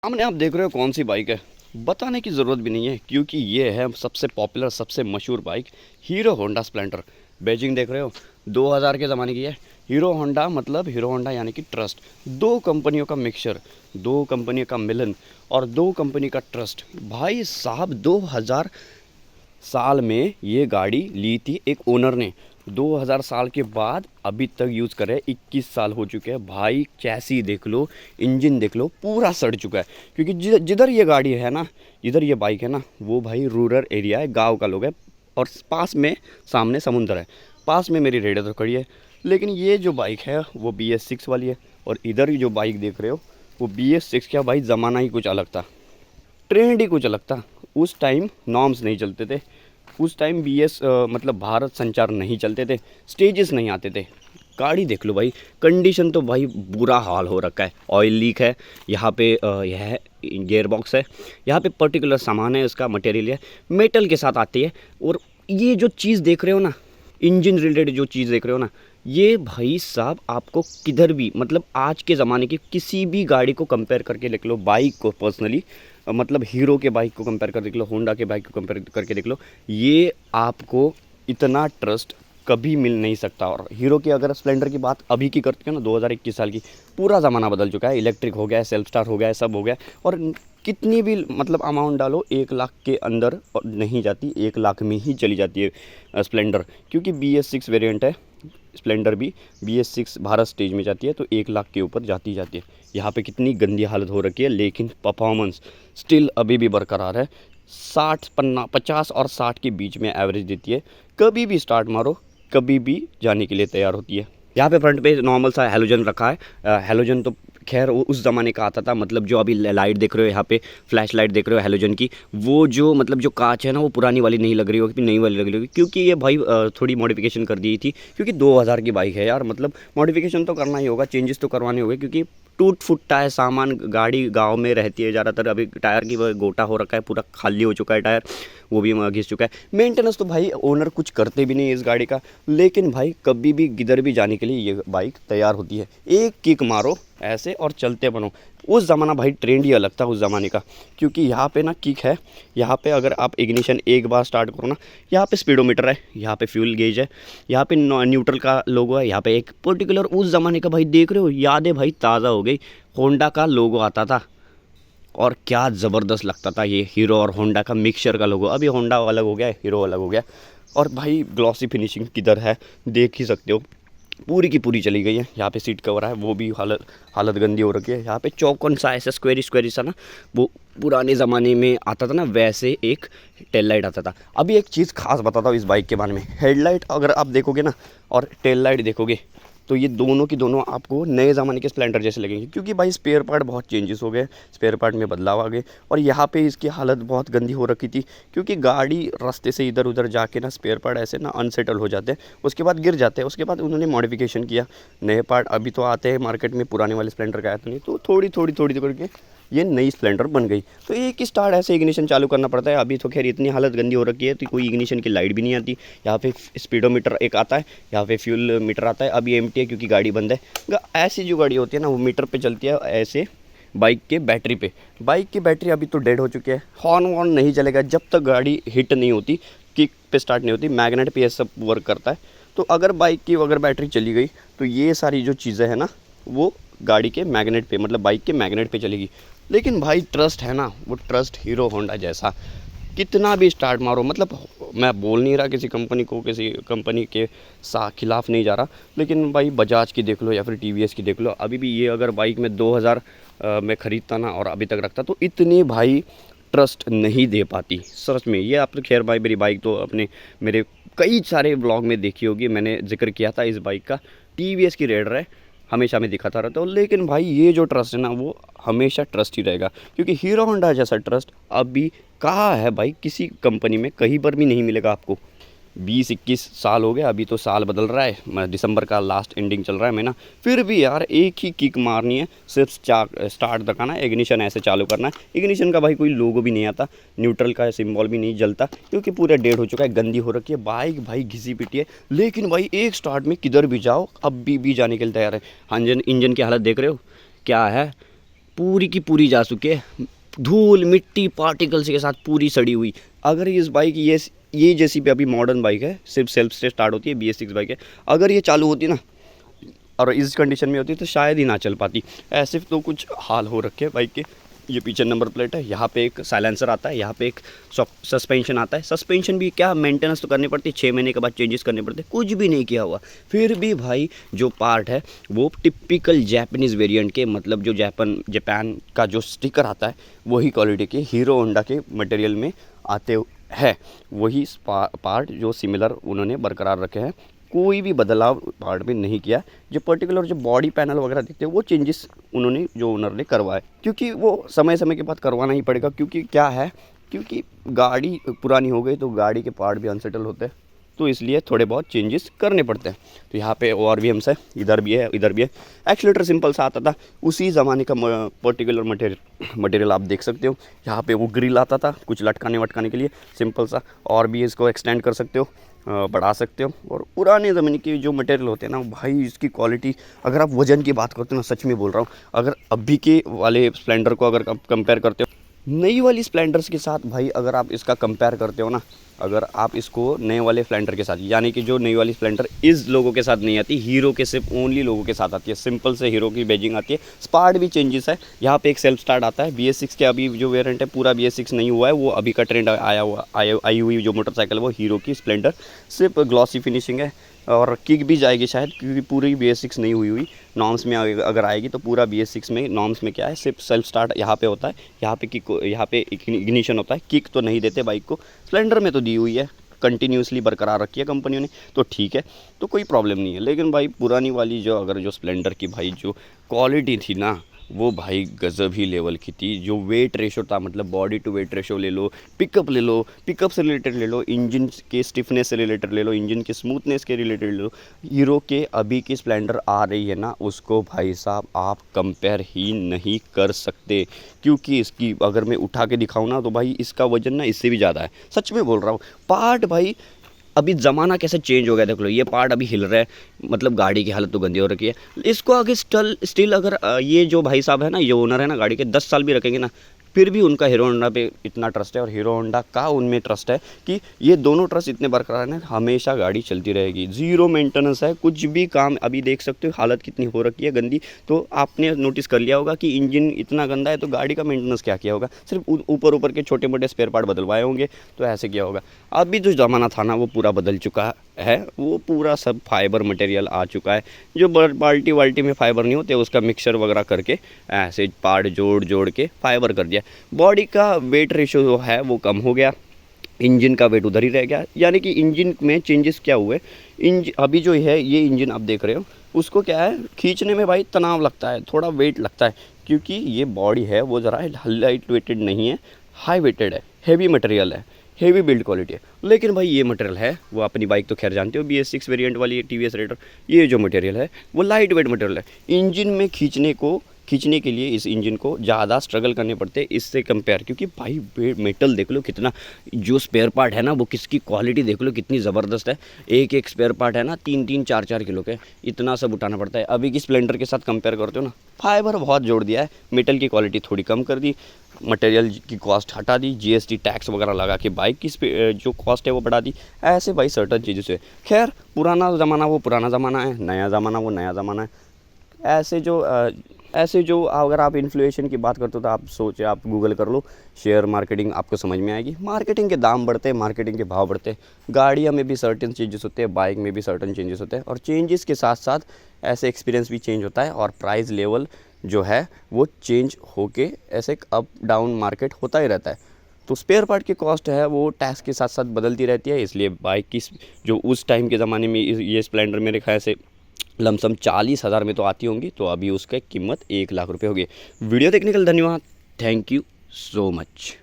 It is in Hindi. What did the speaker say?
सामने आप देख रहे हो कौन सी बाइक है। बताने की ज़रूरत भी नहीं है क्योंकि ये है सबसे पॉपुलर सबसे मशहूर bike hero Honda Splendor. Badging देख रहे हो 2000 के ज़माने की है। हीरो होंडा मतलब हीरो होंडा यानी कि ट्रस्ट। दो कंपनियों का मिक्सचर, दो कंपनियों का मिलन और दो कंपनी का ट्रस्ट। भाई साहब 2000 साल में ये गाड़ी ली थी एक ओनर ने। 2000 साल के बाद अभी तक यूज़ कर रहे हैं। 21 साल हो चुके हैं भाई। चैसी देख लो, इंजन देख लो, पूरा सड़ चुका है क्योंकि जिधर ये गाड़ी है ना, इधर ये बाइक है ना, वो भाई रूरल एरिया है, गांव का लोग है। और पास में सामने समुंदर है। पास में मेरी रेडर तो खड़ी है। लेकिन ये जो बाइक है वो BS6 वाली है। और इधर जो बाइक देख रहे हो वो BS6 का भाई ज़माना ही कुछ अलग था, ट्रेंड ही कुछ अलग था। उस टाइम नॉर्म्स नहीं चलते थे। उस टाइम मतलब भारत संचार नहीं चलते थे, स्टेजेस नहीं आते थे। गाड़ी देख लो भाई, कंडीशन तो भाई बुरा हाल हो रखा है। ऑयल लीक है यहाँ पे, यह गियर बॉक्स है यहाँ पे, पर्टिकुलर सामान है, इसका मटेरियल है, मेटल के साथ आती है। और ये जो चीज़ देख रहे हो ना, इंजन रिलेटेड जो चीज़ देख रहे हो ना, ये भाई साहब आपको किधर भी मतलब आज के ज़माने की किसी भी गाड़ी को कंपेयर करके देख लो, बाइक को पर्सनली मतलब हीरो के बाइक को कंपेयर कर देख लो, होंडा के बाइक को कंपेयर करके देख लो, ये आपको इतना ट्रस्ट कभी मिल नहीं सकता। और हीरो की अगर स्प्लेंडर की बात अभी की करते हैं ना, 2021 साल की, पूरा ज़माना बदल चुका है। इलेक्ट्रिक हो गया है, सेल्फ स्टार हो गया है, सब हो गया है। और कितनी भी मतलब अमाउंट डालो 1 लाख के अंदर नहीं जाती, 1 लाख में ही चली जाती है स्प्लेंडर। क्योंकि BS6 वेरिएंट है स्प्लेंडर भी। BS6 भारत स्टेज में जाती है तो 1 लाख के ऊपर जाती है। यहाँ पे कितनी गंदी हालत हो रखी है, लेकिन परफॉर्मेंस स्टिल अभी भी बरकरार है। 50 और 60 के बीच में एवरेज देती है। कभी भी स्टार्ट मारो, कभी भी जाने के लिए तैयार होती है। यहाँ पे फ्रंट पे नॉर्मल सा हेलोजन रखा है। हेलोजन तो खैर वो उस ज़माने का आता था। मतलब जो अभी लाइट देख रहे हो यहाँ पे, फ्लैश लाइट देख रहे हो हेलोजन की, वो जो मतलब जो कांच है ना, वो पुरानी वाली नहीं लग रही होगी, नई वाली लग रही होगी। क्योंकि ये भाई थोड़ी मॉडिफिकेशन कर दी थी क्योंकि 2000 की बाइक है यार। मतलब मॉडिफिकेशन तो करना ही होगा, चेंजेस तो करवाने होंगे क्योंकि टूट फुटता है सामान। गाड़ी गांव में रहती है ज़्यादातर। अभी टायर की वो गोटा हो रखा है, पूरा खाली हो चुका है टायर, वो भी घिस चुका है। मेंटेनेंस तो भाई ओनर कुछ करते भी नहीं है इस गाड़ी का। लेकिन भाई कभी भी किधर भी जाने के लिए ये बाइक तैयार होती है। एक किक मारो ऐसे और चलते बनो। उस ज़माना भाई ट्रेंड ही अलग था उस ज़माने का। क्योंकि यहाँ पे ना किक है, यहाँ पे अगर आप इग्निशन एक बार स्टार्ट करो ना, यहाँ पे स्पीडोमीटर है, यहाँ पे फ्यूल गेज है, यहाँ पे न्यूट्रल का लोगो है, यहाँ पे एक पर्टिकुलर उस ज़माने का भाई देख रहे हो, यादें भाई ताज़ा हो गई। होंडा का लोगो आता था और क्या ज़बरदस्त लगता था ये हीरो और होंडा का मिक्सचर का लोगो। अभी होंडा अलग हो गया, हीरो अलग हो गया। और भाई ग्लॉसी फिनिशिंग किधर है देख ही सकते हो, पूरी की पूरी चली गई है। यहाँ पे सीट कवर है, वो भी हालत गंदी हो रखी है। यहाँ पे चौकोन सा ऐसा स्क्वेरी सा ना, वो पुराने ज़माने में आता था ना, वैसे एक टेल लाइट आता था। अभी एक चीज़ खास बताता हूँ इस बाइक के बारे में। हेडलाइट अगर आप देखोगे ना और टेल लाइट देखोगे तो ये दोनों की दोनों आपको नए ज़माने के स्प्लेंडर जैसे लगेंगे। क्योंकि भाई स्पेयर पार्ट बहुत चेंजेस हो गए, स्पेयर पार्ट में बदलाव आ गए। और यहाँ पे इसकी हालत बहुत गंदी हो रखी थी क्योंकि गाड़ी रास्ते से इधर उधर जाके ना स्पेयर पार्ट ऐसे ना अनसेटल हो जाते हैं, उसके बाद गिर जाते हैं। उसके बाद उन्होंने मॉडिफिकेशन किया, नए पार्ट अभी तो आते हैं मार्केट में, पुराने वाले स्प्लेंडर का आया तो नहीं, तो थोड़ी करके ये नई स्प्लेंडर बन गई। तो एक ही स्टार्ट ऐसे इग्निशन चालू करना पड़ता है। अभी तो खैर इतनी हालत गंदी हो रखी है तो कोई इग्निशन की लाइट भी नहीं आती। यहाँ पे स्पीडोमीटर एक आता है, यहाँ पे फ्यूल मीटर आता है। अभी एम्प्टी है क्योंकि गाड़ी बंद है। ऐसी जो गाड़ी होती है ना वो मीटर पे चलती है ऐसे, बाइक के बैटरी पे। बाइक की बैटरी अभी तो डेड हो चुकी है। हॉर्न वॉर्न नहीं चलेगा जब तक गाड़ी हिट नहीं होती, किक पे स्टार्ट नहीं होती। मैग्नेट पे ये सब वर्क करता है। तो अगर बाइक की अगर बैटरी चली गई तो ये सारी जो चीज़ें हैं ना वो गाड़ी के मैग्नेट पे मतलब बाइक के मैग्नेट पे चलेगी। लेकिन भाई ट्रस्ट है ना, वो ट्रस्ट हीरो होंडा जैसा। कितना भी स्टार्ट मारो, मतलब मैं बोल नहीं रहा किसी कंपनी को, किसी कंपनी के खिलाफ नहीं जा रहा, लेकिन भाई बजाज की देख लो या फिर TVS की देख लो। अभी भी ये अगर बाइक में 2000 में ख़रीदता ना और अभी तक रखता तो इतनी भाई ट्रस्ट नहीं दे पाती सच में। ये आप तो खैर भाई मेरी बाइक तो अपने मेरे कई सारे ब्लॉग में देखी होगी, मैंने जिक्र किया था इस बाइक का। TVS की रेडर है, हमेशा मैं दिखाता रहता हूँ। लेकिन भाई ये जो ट्रस्ट है ना वो हमेशा ट्रस्ट ही रहेगा क्योंकि हीरो होंडा जैसा ट्रस्ट अभी कहाँ है भाई, किसी कंपनी में कहीं पर भी नहीं मिलेगा आपको। 20-21 साल हो गया, अभी तो साल बदल रहा है, दिसंबर का लास्ट एंडिंग चल रहा है महीना, फिर भी यार एक ही किक मारनी है, सिर्फ स्टार्ट दबाना है, इग्निशन ऐसे चालू करना है। इग्निशन का भाई कोई लोगो भी नहीं आता, न्यूट्रल का सिंबल भी नहीं जलता क्योंकि पूरा डेड हो चुका है, गंदी हो रखी है बाइक भाई, घिसी पिटी है। लेकिन भाई एक स्टार्ट में किधर भी जाओ अब भी जाने के लिए तैयार है। इंजन की हालत देख रहे हो क्या है, पूरी की पूरी जा चुकी है, धूल मिट्टी पार्टिकल्स के साथ पूरी सड़ी हुई। अगर इस बाइक ये जैसी भी अभी मॉडर्न बाइक है, सिर्फ सेल्फ से स्टार्ट होती है, BS6 बाइक है, अगर ये चालू होती ना और इस कंडीशन में होती तो शायद ही ना चल पाती। ऐसे तो कुछ हाल हो रखे हैं बाइक के। ये पीछे नंबर प्लेट है, यहाँ पे एक साइलेंसर आता है, यहाँ पे एक सस्पेंशन आता है। सस्पेंशन भी क्या मेंटेनेंस तो करनी पड़ती है, 6 महीने के बाद चेंजेस करने पड़ते हैं, कुछ भी नहीं किया हुआ। फिर भी भाई जो पार्ट है वो टिपिकल जापानीज़ वेरिएंट के, मतलब जो जापान का जो स्टिकर आता है वही क्वालिटी के हीरो होंडा के मटेरियल में आते हैं, वही पार्ट जो सिमिलर उन्होंने बरकरार रखे हैं। कोई भी बदलाव पार्ट में नहीं किया। जो पर्टिकुलर जो बॉडी पैनल वगैरह दिखते हैं वो चेंजेस उन्होंने जो ओनर ने करवाए, क्योंकि वो समय समय के बाद करवाना ही पड़ेगा। क्योंकि क्या है, क्योंकि गाड़ी पुरानी हो गई तो गाड़ी के पार्ट भी अनसेटल होते हैं, तो इसलिए थोड़े बहुत चेंजेस करने पड़ते हैं। तो यहाँ पे ORVMs है, इधर भी है, इधर भी है। एक्सीलेटर सिंपल सा आता था, उसी ज़माने का पर्टिकुलर मटेरियल आप देख सकते हो। यहाँ पे वो ग्रिल आता था कुछ लटकाने वटकाने के लिए, सिंपल सा, और भी इसको एक्सटेंड कर सकते हो, बढ़ा सकते हो। और पुराने ज़माने के जो मटेरियल होते हैं ना भाई, इसकी क्वालिटी, अगर आप वज़न की बात करते हो ना, सच में बोल रहा हूँ, अगर अभी के वाले स्प्लेंडर को अगर कंपेयर करते हो नई वाली स्प्लेंडर्स के साथ भाई, अगर आप इसका कंपेयर करते हो ना, अगर आप इसको नए वाले स्प्लेंडर के साथ, यानी कि जो नई वाली स्प्लेंडर इस लोगों के साथ नहीं आती, हीरो के सिर्फ ओनली लोगों के साथ आती है, सिंपल से हीरो की बैजिंग आती है। स्पार्ट भी चेंजेस है, यहाँ पे एक सेल्फ स्टार्ट आता है। BS6 के अभी जो वेरिएंट है पूरा BS6 नहीं हुआ है, वो अभी का ट्रेंड आई हुई जो मोटरसाइकिल है वो हीरो की स्प्लेंडर, सिर्फ ग्लॉसी फिनिशिंग है। और किक भी जाएगी शायद, क्योंकि पूरी BS6 नहीं हुई नॉर्म्स में अगर आएगी तो पूरा BS6 में नॉर्म्स में क्या है, सिर्फ सेल्फ स्टार्ट यहाँ पे होता है, यहाँ पे किक, यहाँ पे इग्निशन होता है, किक तो नहीं देते बाइक को। स्प्लेंडर में तो दी हुई है, कंटिन्यूसली बरकरार रखी है कंपनियों ने, तो ठीक है, तो कोई प्रॉब्लम नहीं है। लेकिन भाई पुरानी वाली जो, अगर जो स्प्लेंडर की भाई जो क्वालिटी थी ना, वो भाई गज़ब ही लेवल की थी। जो वेट रेशो था, मतलब बॉडी टू वेट रेशो ले लो, पिकअप ले लो, पिकअप से रिलेटेड ले लो, इंजन के स्टिफनेस से रिलेटेड ले लो, इंजन के स्मूथनेस के रिलेटेड ले लो, हीरो के अभी की स्प्लेंडर आ रही है ना, उसको भाई साहब आप कंपेयर ही नहीं कर सकते। क्योंकि इसकी अगर मैं उठा के दिखाऊँ ना तो भाई इसका वजन ना इससे भी ज़्यादा है, सच में बोल रहा हूँ। पार्ट भाई अभी ज़माना कैसे चेंज हो गया, देख लो, ये पार्ट अभी हिल रहा है, मतलब गाड़ी की हालत तो गंदी हो रखी है। इसको आगे स्टिल अगर ये जो भाई साहब है ना, ये ओनर है ना गाड़ी के, 10 साल भी रखेंगे ना, फिर भी उनका हीरो होंडा पे इतना ट्रस्ट है, और हीरो होंडा का उनमें ट्रस्ट है कि ये दोनों ट्रस्ट इतने बरकरार हैं, हमेशा गाड़ी चलती रहेगी, ज़ीरो मेंटेनेंस है, कुछ भी काम। अभी देख सकते हो हालत कितनी हो रखी है गंदी, तो आपने नोटिस कर लिया होगा कि इंजन इतना गंदा है तो गाड़ी का मेंटेनेंस क्या किया होगा, सिर्फ ऊपर ऊपर के छोटे मोटे स्पेयर पार्ट बदलवाए होंगे, तो ऐसे किया होगा। अभी जो ज़माना था ना वो पूरा बदल चुका है, वो पूरा सब फाइबर मटेरियल आ चुका है। जो बाल्टी वाल्टी में फाइबर नहीं होते उसका मिक्सचर वगैरह करके ऐसे पार्ट जोड़ के फाइबर कर दिया। बॉडी का वेट रेशो जो है वो कम हो गया, इंजन का वेट उधर ही रह गया। यानी कि इंजन में चेंजेस क्या हुए, अभी जो है ये इंजन आप देख रहे हो, उसको क्या है, खींचने में भाई तनाव लगता है, थोड़ा वेट लगता है, क्योंकि ये बॉडी है वो ज़रा लाइट वेटेड नहीं है, हाई वेटेड है, हेवी मटेरियल है, हेवी बिल्ड क्वालिटी है। लेकिन भाई ये मटेरियल है वो, अपनी बाइक तो खैर जानते हो, BS6 वेरिएंट वाली TVS रेडर, ये जो मटेरियल है वो लाइट वेट मटेरियल है। इंजन में खींचने के लिए इस इंजन को ज़्यादा स्ट्रगल करने पड़ते हैं इससे कंपेयर, क्योंकि भाई मेटल देख लो कितना, जो स्पेयर पार्ट है ना वो किसकी क्वालिटी देख लो कितनी ज़बरदस्त है। एक एक स्पेयर पार्ट है ना 3-3, 4-4 किलो के, इतना सब उठाना पड़ता है। अभी की स्प्लेंडर के साथ कंपेयर करते हो ना, फाइबर बहुत जोड़ दिया है, मेटल की क्वालिटी थोड़ी कम कर दी, मटेरियल की कॉस्ट हटा दी, GST टैक्स वगैरह लगा के बाइक की जो कॉस्ट है वो बढ़ा दी। ऐसे भाई सर्टन चीज़ों से, खैर पुराना ज़माना वो पुराना ज़माना है, नया ज़माना वो नया ज़माना है। ऐसे जो अगर आप इन्फ्लेशन की बात करते हो तो आप सोचे, आप गूगल कर लो, शेयर मार्केटिंग आपको समझ में आएगी। मार्केटिंग के दाम बढ़ते हैं, मार्केटिंग के भाव बढ़ते हैं, गाड़ियों में भी सर्टेन चेंजेस होते हैं, बाइक में भी सर्टेन चेंजेस होते हैं, और चेंजेस के साथ साथ ऐसे एक्सपीरियंस भी चेंज होता है, और प्राइस लेवल जो है वो चेंज होके ऐसे अप डाउन मार्केट होता ही रहता है। तो स्पेयर पार्ट की कॉस्ट है वो टैक्स के साथ साथ बदलती रहती है, इसलिए बाइक की जो उस टाइम के ज़माने में ये स्प्लेंडर मेरे ख्याल से लमसम 40,000 में तो आती होंगी, तो अभी उसकी कीमत 1 लाख रुपए होगी। वीडियो देखने के लिए धन्यवाद, थैंक यू सो मच।